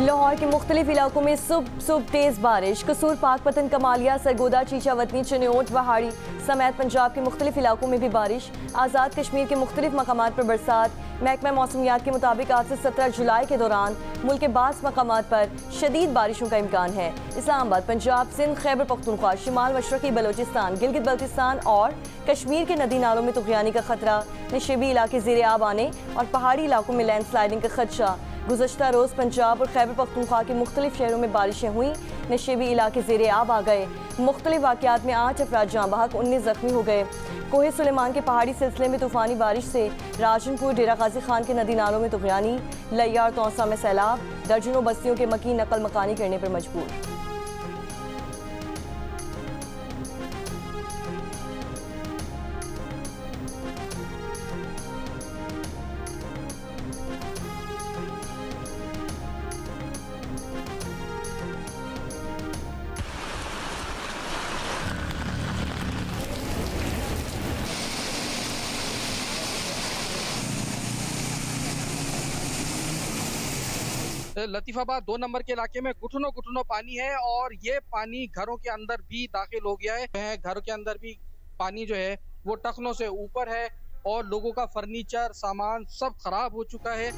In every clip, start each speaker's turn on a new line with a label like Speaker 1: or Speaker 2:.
Speaker 1: लाहौर के मुख्तलिफ इलाकों में सुबह तेज़ बारिश। कसूर, पाकपतन, कमालिया, सरगोदा, चीचावतनी, चिन्योट, वहाड़ी समेत पंजाब के मुख्तलिफ इलाकों में भी बारिश। आज़ाद कश्मीर के मुख्तलिफ मकामात पर बरसात। महकमा मौसमियात के मुताबिक आज से 17 जुलाई के दौरान मुल्क के बास मकामात पर शदीद बारिशों का इम्कान है। इस्लामाबाद, पंजाब, सिंध, खैबर पख्तूनख्वा, शिमाल मशरकी बलोचिस्तान, गिलगित बल्तिस्तान और कश्मीर के नदी नालों में तुग़यानी का खतरा। नशेबी इलाके ज़ेरे आब आने और पहाड़ी इलाकों में लैंडस्लाइडिंग का खदशा। गुज़श्ता रोज़ पंजाब और खैबर पख्तूनख्वा के मुख्तलिफ शहरों में बारिशें हुई। नशेबी इलाके ज़ेरे आब आ गए। मुख्तलिफ वाक़यात में 8 अफराद जाँ बहक, 19 ज़ख्मी हो गए। कोहे सुलेमान के पहाड़ी सिलसिले में तूफ़ानी बारिश से राजनपुर, डेरा गाजी खान के नदी नालों में तुग़यानी। लैया और तौसा में सैलाब। दर्जनों बस्तियों के मकीन नकल मकानी करने पर मजबूर।
Speaker 2: लतीफ़ाबाद 2 नंबर के इलाके में घुटनों घुटनों पानी है और ये पानी घरों के अंदर भी दाखिल हो गया है। घरों के अंदर भी पानी जो है वो टखनों से ऊपर है और लोगों का फर्नीचर, सामान सब खराब हो चुका है।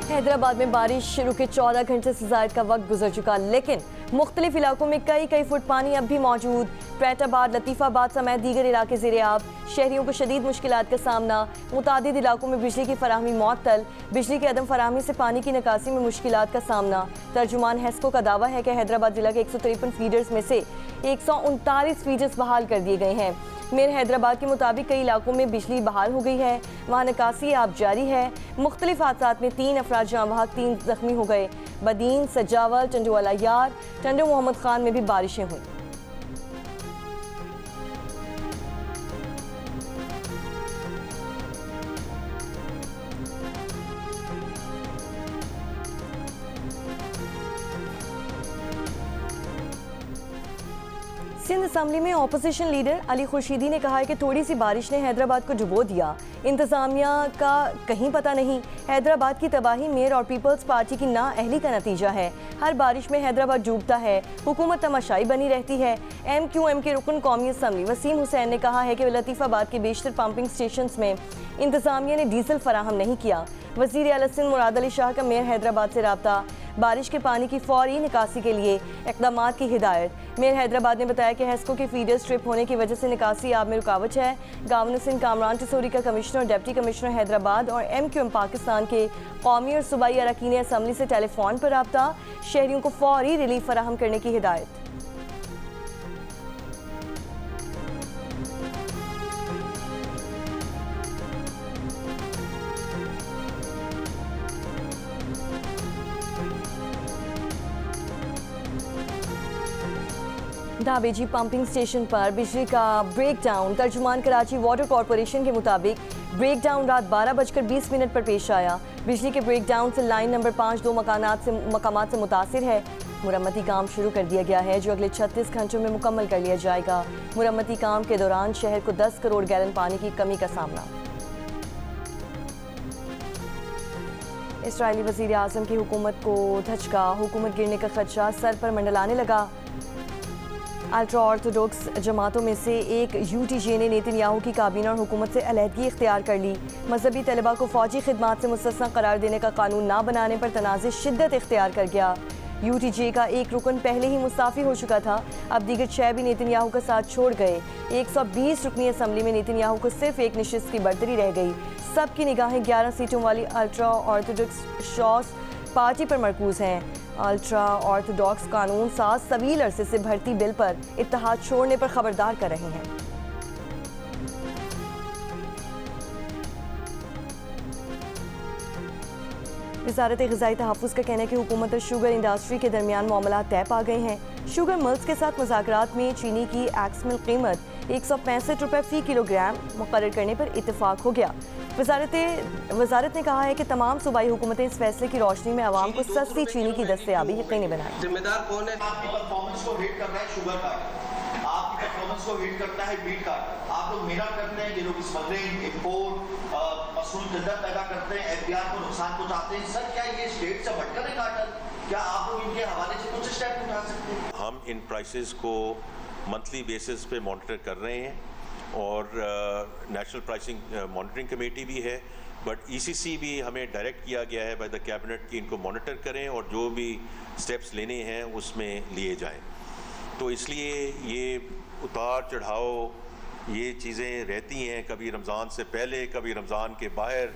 Speaker 1: हैदराबाद में बारिश रुके 14 घंटे से ज़ायद का वक्त गुजर चुका, लेकिन मुख्तलिफ इलाकों में कई फुट पानी अब भी मौजूद। पैटाबाद, लतीफ़ाबाद समेत दीगर इलाके ज़ेरे आब। शहरियों को शदीद मुश्किलात का सामना। मुतादिद इलाकों में बिजली की फराहमी मुअत्तल। बिजली की अदम फराहमी से पानी की निकासी में मुश्किलात का सामना। तर्जुमान हेस्को का दावा है कि हैदराबाद जिला के 153 फीडर्स में से 139 फीडर्स बहाल कर दिए गए हैं। मेयर हैदराबाद के मुताबिक कई इलाकों में बिजली बहाल हो गई है, वहाँ निकासी अब जारी है। मुख्तलिफ हादसात में 3 अफराद जाँ बहक, 3 जख्मी हो गए। बदीन, सजावल, टंडोवाला यार, टंडो मोहम्मद खान में भी बारिशें हुई। सिंध असम्बली में अपोजिशन लीडर अली खुर्शीदी ने कहा है कि थोड़ी सी बारिश ने हैदराबाद को डुबो दिया। इंतज़ामिया का कहीं पता नहीं। हैदराबाद की तबाही मेयर और पीपल्स पार्टी की नाअहली का नतीजा है। हर बारिश में हैदराबाद डूबता है। हुकूमत तमाशाई बनी रहती है। MQM के रुकन कौमी असम्बली वसीम हुसैन ने कहा है कि लतीफ़ाबाद के बेशतर पंपिंग स्टेशन में इंतज़ामिया ने डीजल फराहम नहीं किया। वज़ीर आला सिंध मुराद अली शाह का मेयर हैदराबाद से रब्ता। बारिश के पानी की फौरी निकासी के लिए इक़दामात की हिदायत। मेयर हैदराबाद ने बताया कि हेस्को के फीडर स्ट्रिप होने की वजह से निकासी आब में रुकावट है। गवर्नर सिंध कामरान टिसोरी का कमिश्नर, डिप्टी कमिश्नर हैदराबाद और MQM पाकिस्तान के कौमी और सूबाई अरकान असम्बली से टेलीफोन पर रब्ता। शहरियों को फौरी रिलीफ फराहम करने की हिदायत। दावेजी पंपिंग स्टेशन पर बिजली का ब्रेकडाउन। तर्जुमान कराची वाटर कॉरपोरेशन के मुताबिक ब्रेकडाउन रात 12:20 पर पेश आया। बिजली के ब्रेकडाउन से लाइन नंबर 5 2 मकामात से मुतासिर है। मुरम्मती काम शुरू कर दिया गया है जो अगले 36 घंटों में मुकम्मल कर लिया जाएगा। मुरम्मती काम के दौरान शहर को 10 करोड़ गैलन पानी की कमी का सामना। इसराइली वज़ीर आज़म की हुकूमत को धचका। हुकूमत गिरने का खदशा सर पर मंडलाने लगा। अल्ट्रा ऑर्थोडॉक्स जमातों में से एक UTJ ने नेतन्याहू की काबीना और हुकूमत से अलहदगी इख्तियार कर ली। मजहबी तलबा को फौजी खिदमात से मुस्तस्ना करार देने का कानून ना बनाने पर तनाज़े शिद्दत इख्तियार कर गया। UTJ का एक रुकन पहले ही मुस्ताफ़ी हो चुका था। अब दीगर 6 भी नेतन्याहू का साथ छोड़ गए। 120 रुकनी असम्बली में नेतन्याहू को सिर्फ एक नशिस्त की बर्तरी रह गई। सबकी निगाहें 11 सीटों वाली अल्ट्रा ऑर्थोडॉक्स शॉस पार्टी पर मरकूज हैं। अल्ट्रा ऑर्थोडॉक्स कानून साज तवील अरसे से भर्ती बिल पर इत्तेहाद छोड़ने पर खबरदार कर रहे हैं। वज़ारत ग़िज़ाई तहफ़्फ़ुज़ का कहना है कि हुकूमत और शुगर इंडस्ट्री के दरमियान मामलात तय पा गए हैं। शुगर मिल्स के साथ मुज़ाकरात में चीनी की एक्समिल कीमत 165 रुपये फ़ी किलोग्राम मुकर्रर करने पर इत्तेफाक हो गया। वज़ारत ने कहा है कि तमाम सूबाई हुकूमतें इस फैसले की रोशनी में आवाम को सस्ती चीनी की दस्तयाबी यकीनी बनाएं।
Speaker 3: जिम्मेदार कौन है? आपकी परफॉर्मेंस को रेट कर रहा है शुगर का। आपकी फार्मर्स को हिट करता है बीट कार्ट। आप लोग मेहनत करते हैं, ये लोग स्मगलिंग, इंपोर्ट, मशरूम चंदा पैदा करते हैं, एफबीआर को नुकसान पहुंचाते हैं। सर क्या ये स्टेट से हटकर है कार्टल? क्या आप लोग इनके हवाले से कुछ स्टेप उठा सकते हैं?
Speaker 4: हम इन प्राइसेस को मंथली बेसिस पे मॉनिटर कर रहे हैं और नेशनल प्राइसिंग मॉनिटरिंग कमेटी भी है, बट ईसीसी भी हमें डायरेक्ट किया गया है बाय द कैबिनेट कि इनको मॉनिटर करें और जो भी स्टेप्स लेने हैं उसमें लिए जाएं। तो इसलिए ये उतार चढ़ाव ये चीज़ें रहती हैं, कभी रमज़ान से पहले, कभी रमज़ान के बाहर।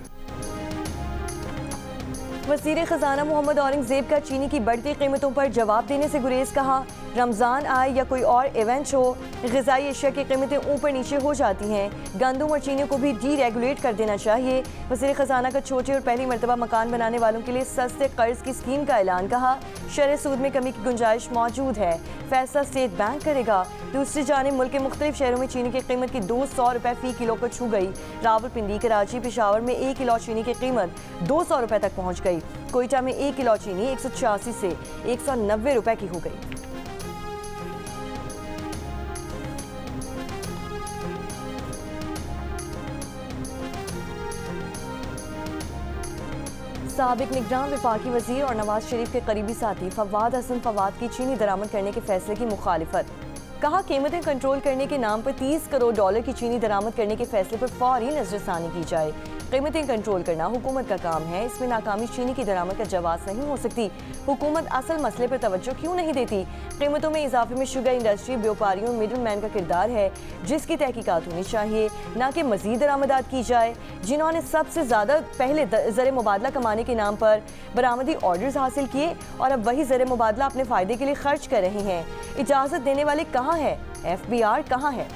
Speaker 1: वज़ीर ख़ज़ाना मोहम्मद औरंगज़ेब का चीनी की बढ़ती कीमतों पर जवाब देने से गुरेज। कहा, रमज़ान आए या कोई और इवेंट हो, ग़िज़ाई अशिया की कीमतें ऊपर नीचे हो जाती हैं। गंदम और चीनी को भी डीरेगुलेट कर देना चाहिए। वज़ीर ख़ज़ाना का छोटे और पहली मरतबा मकान बनाने वालों के लिए सस्ते कर्ज की स्कीम का ऐलान। कहा, शरह सूद में कमी की गुंजाइश मौजूद है, फैसला स्टेट बैंक करेगा। दूसरी जानिब मुल्क के मुख्तलिफ शहरों में चीनी की कीमत की 200 रुपये फ़ी किलो को छू गई। रावलपिंडी, कराची, पेशावर में 1 किलो चीनी की कीमत 200 रुपये तक पहुँच गई। कोयटा में 1 किलो चीनी 186 से 190 रुपये की हो गई। साबिक निगरान वफाकी वजीर और नवाज शरीफ के करीबी साथी फवाद हसन फवाद की चीनी दरामद करने के फैसले की मुखालिफत। कहा, कीमतें कंट्रोल करने के नाम पर 30 करोड़ डॉलर की चीनी दरामद करने के फैसले पर फौरी नजरसानी की जाए। कीमतें कंट्रोल करना हुकूमत का काम है, इसमें नाकामी चीनी की दरामद का जवाब नहीं हो सकती। हुकूमत असल मसले पर तवज्जो क्यों नहीं देती? कीमतों में इजाफे में शुगर इंडस्ट्री, व्यापारियों, मिडल मैन का किरदार है, जिसकी तहकीकात होनी चाहिए, ना कि मजीद दरामदात की जाए। जिन्होंने सबसे ज़्यादा पहले ज़र मुबादला कमाने के नाम पर बरामदी ऑर्डर्स हासिल किए और अब वही ज़र मुबादला अपने फ़ायदे के लिए खर्च कर रहे हैं। इजाज़त देने वाले कहाँ है? FBR कहाँ है?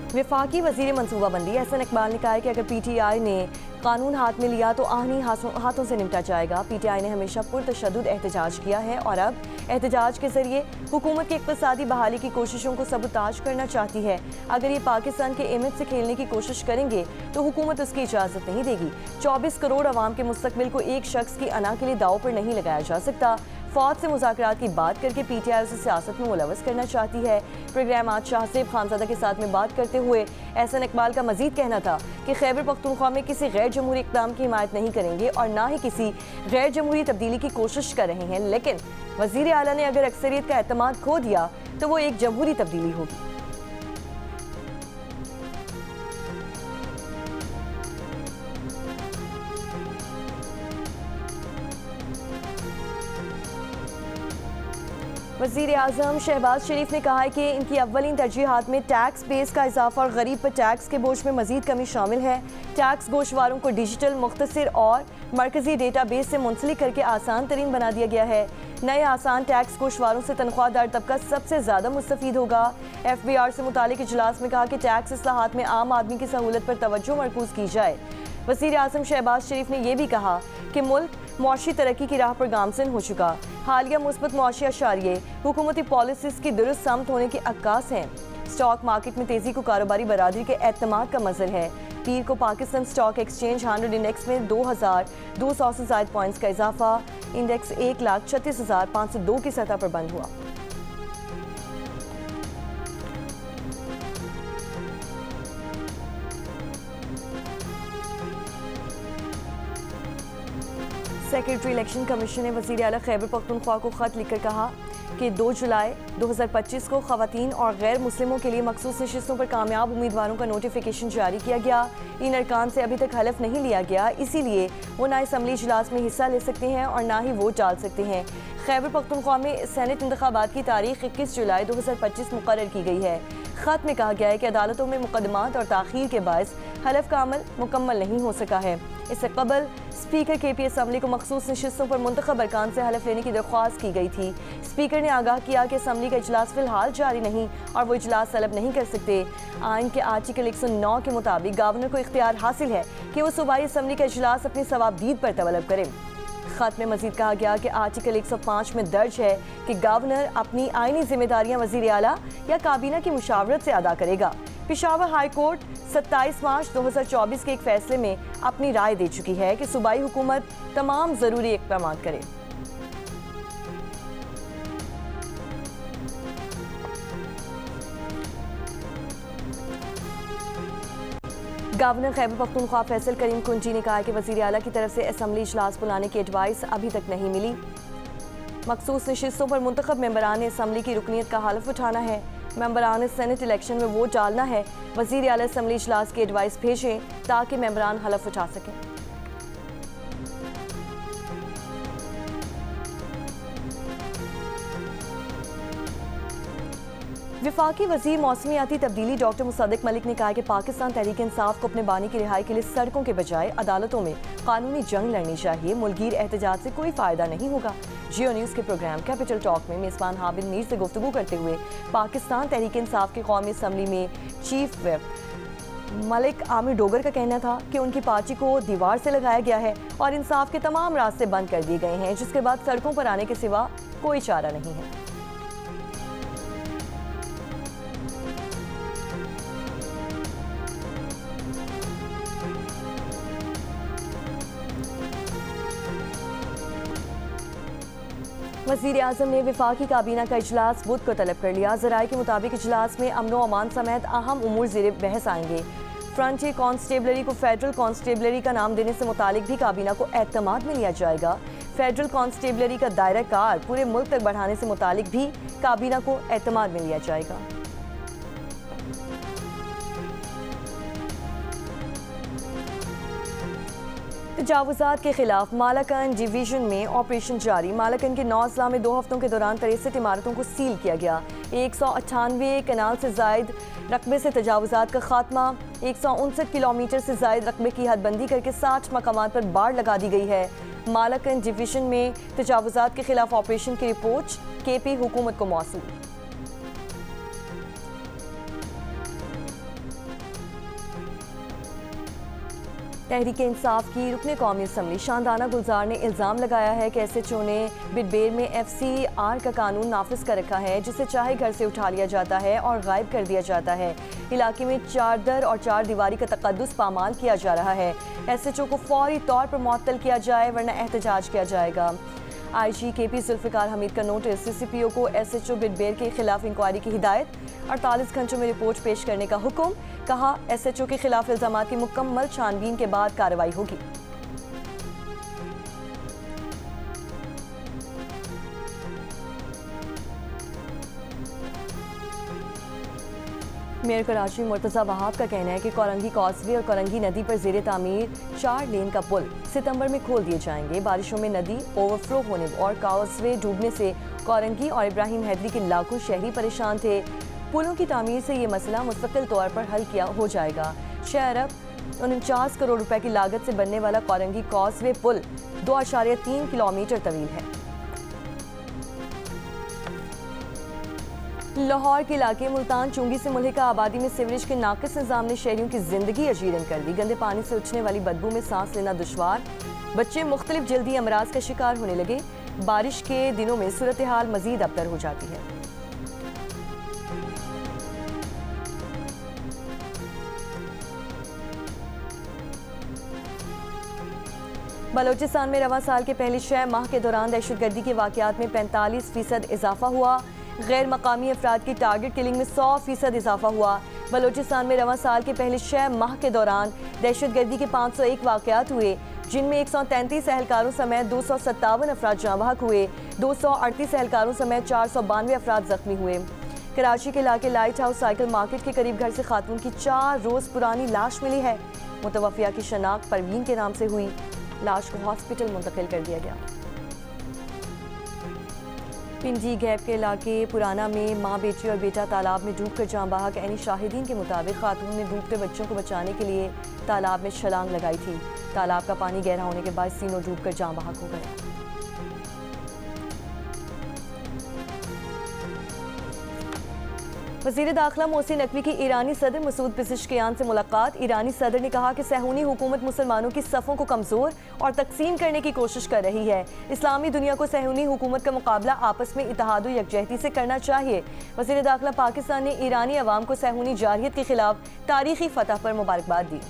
Speaker 1: वफाकी वजीर मनसूबाबंदी एहसन इकबाल ने कहा है कि अगर PTI ने कानून हाथ में लिया तो आहनी हाथों से निपटा जाएगा। PTI ने हमेशा पुरतशद्दुद एहतजाज किया है और अब एहतजाज के जरिए हुकूमत की इक़्तिसादी बहाली की कोशिशों को सबूताज करना चाहती है। अगर ये पाकिस्तान के इमेज से खेलने की कोशिश करेंगे तो हुकूमत उसकी इजाज़त नहीं देगी। 24 करोड़ अवाम के मुस्तकबिल को एक शख्स की अना के लिए दाव पर नहीं लगाया जा सकता। फौज से मुज़ाकरात की बात करके PTI उसे सियासत में मुलवस करना चाहती है। प्रोग्राम आज शाहज़ेब खानज़ादा के साथ में बात करते हुए एहसन इकबाल का मजीद कहना था कि खैबर पख्तूनख्वा में किसी गैर जमहूरी इक़दाम की हिमायत नहीं करेंगे और ना ही किसी गैर जमहूरी तब्दीली की कोशिश कर रहे हैं, लेकिन वज़ीर आला ने अगर अक्सरियत का एतमाद खो दिया तो वो एक जमहूरी तब्दीली होगी। वज़ीर आज़म शहबाज शरीफ ने कहा है कि इनकी अव्वलीन तरजीहात में टैक्स बेस का इजाफा और गरीब पर टैक्स के बोझ में मजीद कमी शामिल है। टैक्स गोशवारों को डिजिटल, मुख्तसर और मरकजी डेटा बेस से मुंसलिक करके आसान तरीन बना दिया गया है। नए आसान टैक्स गोशवारों से तनख्वाहदार तबका सबसे ज़्यादा मुस्तफ़ीद होगा। FBR से मुतालिक इजलास में कहा कि टैक्स इस्लाहात में आम आदमी की सहूलत पर तवज्जो मरकूज़ की जाए। वज़ीर आज़म शहबाज शरीफ ने यह भी कहा कि मुल्क मुआशी तरक्की की राह पर गामज़न हो चुका। हालिया मुस्बत मुआशी अशारिये हुकूमती पॉलिसीज़ की दुरुस्त समत होने के अक्कास हैं। स्टॉक मार्केट में तेज़ी को कारोबारी बरादरी के एतमाद का मंजर है। पीर को पाकिस्तान स्टॉक एक्सचेंज 100 इंडेक्स में 2200 से ज़ायद पॉइंट्स का इजाफा। इंडेक्स 1,36,502 की सतह पर बंद हुआ। सेक्रेटरी इलेक्शन कमीशन ने वज़ीर आला खैबर पख्तूनख्वा को ख़त लिखकर कहा कि 2 जुलाई 2025 को ख़वातीन और गैर मुस्लिमों के लिए मखसूस नशिस्तों पर कामयाब उम्मीदवारों का नोटिफिकेशन जारी किया गया। इन अरकान से अभी तक हलफ नहीं लिया गया, इसीलिए वो ना असम्बली इजलास में हिस्सा ले सकते हैं और ना ही वोट डाल सकते हैं। खैबर पख्तूनख्वा में सेनेट इंतखाबात की तारीख 21 जुलाई 2025 मुकर्रर की गई है। ख़त में कहा गया है कि अदालतों में मुकदमात और ताख़ीर के बायस हलफ का अमल मुकम्मल नहीं हो सका है। इससे कबल स्पीकर KP असम्बली को मखसूस नशिस्तों पर मुंतखब अरकान से हलफ लेने की दरख्वास्त की गई थी। स्पीकर ने आगाह किया कि असम्बली का इजलास फिलहाल जारी नहीं और वो इजलास तलब नहीं कर सकते। आइन के आर्टिकल 109 के मुताबिक गवर्नर को इख्तियार हासिल है कि वो सूबाई असम्बली का इजलास अपनी सवाबदीद पर तलब करे। ख़त में मजीद कहा गया कि आर्टिकल 105 में दर्ज है कि गवर्नर अपनी आइनी जिम्मेदारियां वज़ीर आला या काबीना की मुशावरत से अदा करेगा। पेशावर हाई कोर्ट 27 मार्च 2024 के एक फैसले में अपनी राय दे चुकी है कि सूबाई हुकूमत तमाम जरूरी इक़दाम करे। गवर्नर खैबर पख्तूनख्वा फैसल करीम कुंजी ने कहा कि वज़ीर आला की तरफ से असम्बली इजलास बुलाने की एडवाइस अभी तक नहीं मिली। मखसूस नशिस्तों पर मुंतखब मेंबरान असम्बली की रुकनीत का हल्फ उठाना है। मेंबरान सेनेट इलेक्शन में वोट डालना है। वज़ीर आला असम्बली इजलास की एडवाइस भेजें ताकि मेंबरान हल्फ उठा सकें। विफाकी वज़ीर मौसमियाती तब्दीली डॉक्टर मुसद्दिक मलिक ने कहा कि पाकिस्तान तहरीक इंसाफ को अपने बानी की रिहाई के लिए सड़कों के बजाय अदालतों में कानूनी जंग लड़नी चाहिए। मुल्कीर एहतजाज से कोई फ़ायदा नहीं होगा। जियो न्यूज़ के प्रोग्राम कैपिटल टॉक में मेज़बान हाबिब मीर से गुफ्तगू करते हुए पाकिस्तान तहरीक इंसाफ की कौमी असम्बली में चीफ व्हिप मलिक आमिर डोगर का कहना था कि उनकी पार्टी को दीवार से लगाया गया है और इंसाफ के तमाम रास्ते बंद कर दिए गए हैं, जिसके बाद सड़कों पर आने के सिवा कोई चारा नहीं है। वज़ीर आज़म ने विफाकी काबीना का इजलास बुध को तलब कर लिया। ज़राए के मुताबिक इजलास में अमन व अमान समेत अहम उमूर ज़ेर बहस आएंगे। फ्रंटियर कांस्टेबलरी को फेडरल कांस्टेबलरी का नाम देने से मुतालिक भी काबीना को एतमाद में लिया जाएगा। फेडरल कांस्टेबलरी का दायरा कार पूरे मुल्क तक बढ़ाने से मुतालिक भी काबीना को एतमाद में लिया जाएगा। तजावुज़ात के खिलाफ मालाकन डिवीजन में ऑपरेशन जारी। मालाकन के 9 अजला में 2 हफ्तों के दौरान 63 इमारतों को सील किया गया। 198 कनाल से जायद रकबे से तजावुज़ात का खात्मा। 159 किलोमीटर से जायद रकबे की हदबंदी करके 60 मकामात पर बाड़ लगा दी गई है। मालाकन डिवीजन में तजावुज़ात के खिलाफ ऑपरेशन की रिपोर्ट केपी हुकूमत को मौसूल। तहरीक इंसाफ की रुकने कौमी असम्बली शानदाना गुलजार ने इल्ज़ाम लगाया है कि SHO ने बिडबेर में FCR का कानून नाफिज कर रखा है, जिसे चाहे घर से उठा लिया जाता है और गायब कर दिया जाता है। इलाके में चारदर और चार दीवारी का तकद्दुस पामाल किया जा रहा है। SHO को फौरी तौर पर मुअत्तल किया जाए वरना एहतजाज किया जाएगा। IG KP जुल्फ़िकार हमीद का नोटिस। CCPO को SHO बिडबेर के खिलाफ इंक्वायरी की हिदायत। 48 घंटों में रिपोर्ट पेश करने का हुक्म। कहा SHO के खिलाफ इल्ज़ामात की मुकम्मल छानबीन के बाद कार्रवाई होगी। मेयर कराची मुर्तज़ा वहाब का कहना है कि कोरंगी कॉजवे और कोरंगी नदी पर ज़ेरे तामीर 4 लेन का पुल सितंबर में खोल दिए जाएंगे। बारिशों में नदी ओवरफ्लो होने और कॉजवे डूबने से कोरंगी और इब्राहिम हैदरी के लाखों शहरी परेशान थे। पुलों की तामीर से ये मसला मुस्तकिल तौर पर हल किया हो जाएगा। 6 अरब 49 करोड़ रुपए की लागत से बनने वाला कोरंगी कॉजवे पुल 2.3 किलोमीटर तवील है। लाहौर के इलाके मुल्तान चुंगी से मुल्हिका आबादी में सीवरेज के नाकिस निज़ाम ने शहरियों की जिंदगी अजीरन कर दी। गंदे पानी से उठने वाली बदबू में सांस लेना दुश्वार। बच्चे मुख्तलिफ जल्दी अमराज का शिकार होने लगे। बारिश के दिनों में सूरत हाल मजीद अबतर हो जाती है। बलोचिस्तान में रवां साल के पहले 6 माह के दौरान दहशतगर्दी के वाक़यात में 45% इजाफा हुआ। गैर मकामी अफराद की टारगेट किलिंग में 100% इजाफा हुआ। बलोचिस्तान में रवां साल के पहले 6 माह के दौरान दहशतगर्दी के 501 वाक़यात हुए, जिनमें 133 एहलकारों समेत 257 अफराद जाँ बहक हुए। 238 एहलकारों समेत 492 अफराद जख्मी हुए। कराची के इलाके लाइट हाउस साइकिल मार्केट के करीब घर से खातून की 4 रोज़ पुरानी लाश मिली है। मुतवफ़िया की शनाख्त परवीन के नाम से हुई। लाश को हॉस्पिटल मुंतकिल कर दिया गया। पिंडी गैप के इलाके पुराना में माँ बेटी और बेटा तालाब में डूबकर जाँ बहक। ऐनी शाहिदीन के मुताबिक खातून ने डूबते बच्चों को बचाने के लिए तालाब में छलांग लगाई थी। तालाब का पानी गहरा होने के बाद तीनों डूबकर जाँ बहक हो गए। वज़ीर दाखिला मोहसिन नकवी की ईरानी सदर मसूद पेज़ेश्कियान से मुलाकात। ईरानी सदर ने कहा कि सहूनी हुकूमत मुसलमानों की सफ़ों को कमज़ोर और तकसीम करने की कोशिश कर रही है। इस्लामी दुनिया को सहूनी हुकूमत का मुकाबला आपस में इत्तेहाद व यकजहती से करना चाहिए। वज़ीर दाखिला पाकिस्तान ने ईरानी अवाम को सहूनी जारहियत के खिलाफ तारीखी फतह पर मुबारकबाद दी।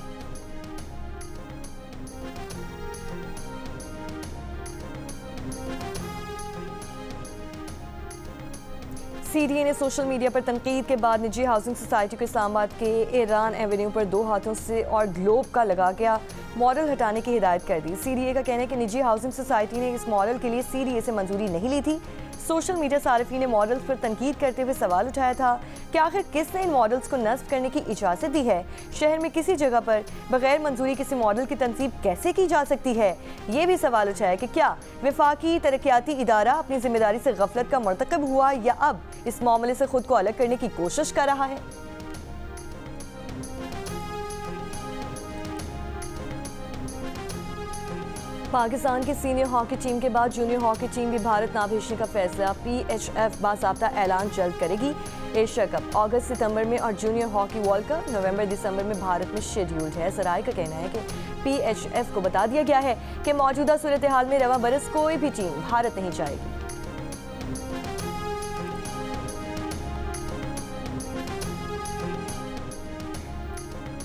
Speaker 1: CDA ने सोशल मीडिया पर तनकीद के बाद निजी हाउसिंग सोसाइटी को इस्लामाबाद के ईरान एवेन्यू पर 2 हाथों से और ग्लोब का लगा गया मॉडल हटाने की हिदायत कर दी। CDA का कहना है कि निजी हाउसिंग सोसाइटी ने इस मॉडल के लिए CDA से मंजूरी नहीं ली थी। सोशल मीडिया सार्फिन ने मॉडल्स पर तनकीद करते हुए सवाल उठाया था कि आखिर किसने इन मॉडल्स को नस्ब करने की इजाज़त दी है। शहर में किसी जगह पर बगैर मंजूरी किसी मॉडल की तनसीब कैसे की जा सकती है। ये भी सवाल उठाया कि क्या वफाकी तरक्याती इदारा अपनी जिम्मेदारी से गफलत का मर्तकब हुआ या अब इस मामले से खुद को अलग करने की कोशिश कर रहा है। पाकिस्तान की सीनियर हॉकी टीम के बाद जूनियर हॉकी टीम भी भारत ना भेजने का फैसला। PHF बाज़ाब्ता ऐलान जल्द करेगी। एशिया कप अगस्त सितंबर में और जूनियर हॉकी वर्ल्ड कप नवंबर दिसंबर में भारत में शेड्यूल्ड है। सराय का कहना है कि PHF को बता दिया गया है कि मौजूदा सूरत हाल में रवा बरस कोई भी टीम भारत नहीं जाएगी।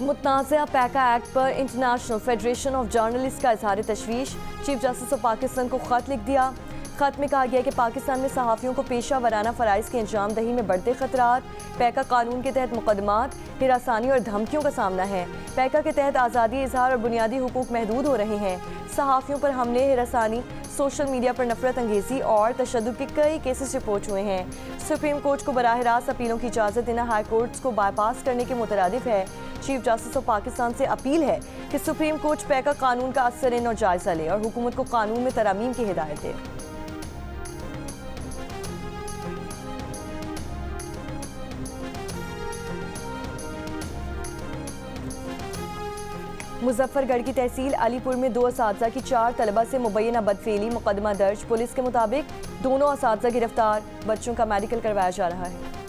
Speaker 1: मुतनाज़ा पैका एक्ट पर इंटरनेशनल फेडरेशन ऑफ जर्नलिस्ट का इजहार तशवीश। चीफ जस्टिस ऑफ पाकिस्तान को ख़त लिख दिया। ख़त में कहा गया कि पाकिस्तान में सहाफ़ियों को पेशा वराना फ़राइज़ की अंजाम दही में बढ़ते ख़तरात, पैका कानून के तहत मुकदमात, हिरासानी और धमकियों का सामना है। पैका के तहत आज़ादी इजहार और बुनियादी हुकूक महदूद हो रहे हैं। सहाफ़ियों पर हमले, हिरासानी, सोशल मीडिया पर नफरत अंगेज़ी और तशद्दुद के कई केसेस रिपोर्ट हुए हैं। सुप्रीम कोर्ट को बराह रास्त अपीलों की इजाज़त देना हाई कोर्ट्स को बाईपास करने के मुतरादिफ है। चीफ जस्टिस ऑफ पाकिस्तान से अपील है कि सुप्रीम कोर्ट पैका कानून का असर और जायज़ा ले और हुकूमत को कानून में तरामीम की हिदायत दे। मुजफ्फरगढ़ की तहसील अलीपुर में 2 असातिज़ा की 4 तलबा से मुबैना बदफेली, मुकदमा दर्ज। पुलिस के मुताबिक दोनों असातिज़ा गिरफ्तार। बच्चों का मेडिकल करवाया जा रहा है।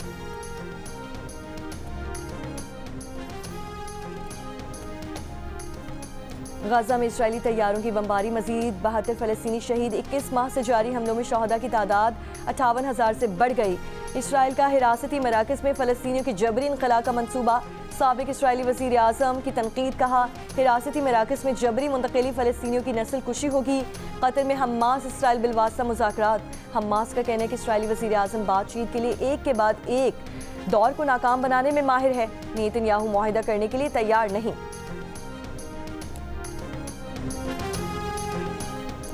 Speaker 1: गाजा में इजरायली तैयारों की बमबारी मजीद 72 फ़लस्तीनी शहीद। 21 माह से जारी हमलों में शहदा की तादाद 58,000 से बढ़ गई। इसराइल का हिरासती मराकज़ में फ़लस्तीनियों के जबरी इनखला का मनसूबा। साबिक इसराइली वज़ीर आज़म की तनकीद। कहा हिरासती मराकज़ में जबरी मुंतकिली फ़लस्तीनियों की नस्ल कुशी होगी। कतर में हमास इसराइल बिलवास्ता मुज़ाकरात। हमास का कहना है कि इसराइली वज़ीर आज़म बातचीत के लिए एक के बाद एक दौर को नाकाम बनाने में माहिर है। नेतन्याहू मुआहिदा करने के लिए तैयार नहीं।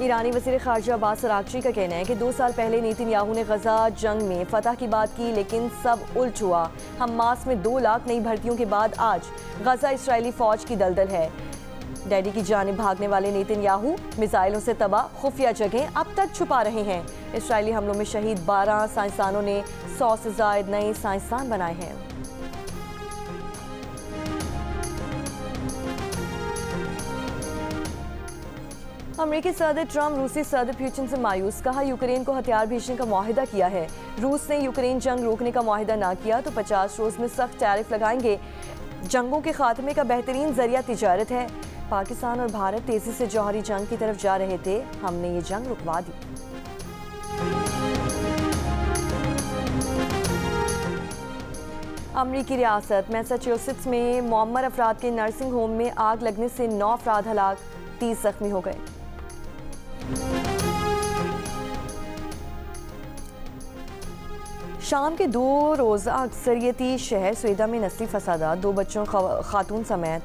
Speaker 1: ईरानी वज़ीर ख़ारजा अब्बास अराग़ची का कहना है कि 2 साल पहले नेतन्याहू ने गज़ा जंग में फ़तह की बात की, लेकिन सब उल्ट हुआ। हमास में 2 लाख नई भर्तियों के बाद आज गज़ा इसराइली फ़ौज की दलदल है। डैडी की जानिब भागने वाले नेतन्याहू मिसाइलों से तबाह खुफिया जगह अब तक छुपा रहे हैं। इसराइली हमलों में शहीद 12 साइंसदानों ने 100 से ज़ायद नए साइंसदान बनाए हैं। अमेरिकी सदर ट्रंप रूसी सदर पुतिन से मायूस। कहा यूक्रेन को हथियार भेजने का मुआहिदा किया है। रूस ने यूक्रेन जंग रोकने का मुआहिदा ना किया तो 50 रोज़ में सख्त टैरिफ लगाएंगे। जंगों के खात्मे का बेहतरीन जरिया तिजारत है। पाकिस्तान और भारत तेज़ी से जौहरी जंग की तरफ जा रहे थे, हमने ये जंग रुकवा दी। अमरीकी रियासत मैसाचुसेट्स में मुअम्मर अफराद के नर्सिंग होम में आग लगने से 9 अफराद हलाक, 30 जख्मी हो गए। शाम के 2 रोज़ा अक्सरियती शहर स्वेदा में नस्ली फसादात, 2 बच्चों खातून समेत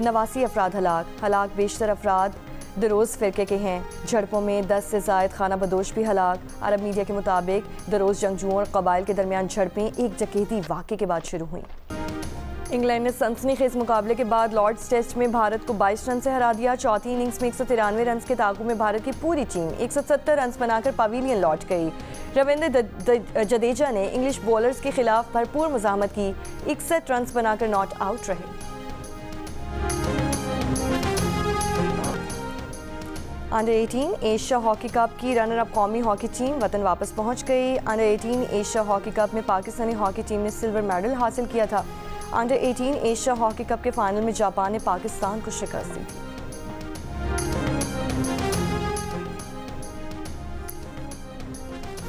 Speaker 1: 89 अफराद हलाक बेशतर अफराद दरोज़ फ़िरके के हैं। झड़पों में 10 से ज़ायद खाना बदोश भी हलाक। अरब मीडिया के मुताबिक दरोज़ जंगजुओं और कबाइल के दरमियान झड़पें एक डकैती वाक़े के बाद शुरू हुई। इंग्लैंड ने सनसनीखेज मुकाबले के बाद लॉर्ड्स टेस्ट में भारत को 22 रन से हरा दिया। चौथी इनिंग्स में 193 रन के ताक़ुब में भारत की पूरी टीम 170 रन बनाकर पवेलियन लौट गई। रविंद्र जडेजा ने इंग्लिश बॉलर्स के खिलाफ भरपूर मुज़ाहमत की, 61 रन बनाकर नॉट आउट रहे। अंडर 18 एशिया हॉकी कप की रनर अप कौमी हॉकी टीम वतन वापस पहुंच गई। अंडर 18 एशिया हॉकी कप में पाकिस्तानी हॉकी टीम ने सिल्वर मेडल हासिल किया था। अंडर 18 एशिया हॉकी कप के फाइनल में जापान ने पाकिस्तान को शिकस्त दी थी।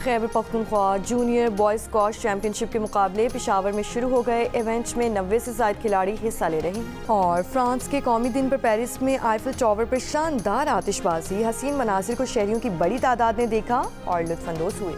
Speaker 1: Khyber Pakhtunkhwa junior boys squash championship के मुकाबले पेशावर में शुरू हो गए। इवेंट में 90 से ज़ायद खिलाड़ी हिस्सा ले रहे हैं। और फ्रांस के कौमी दिन पर पेरिस में आईफिल टावर पर शानदार आतिशबाजी, हसीन मनासिर को शहरियों की बड़ी तादाद ने देखा और लुत्फ़अंदोज़ हुए।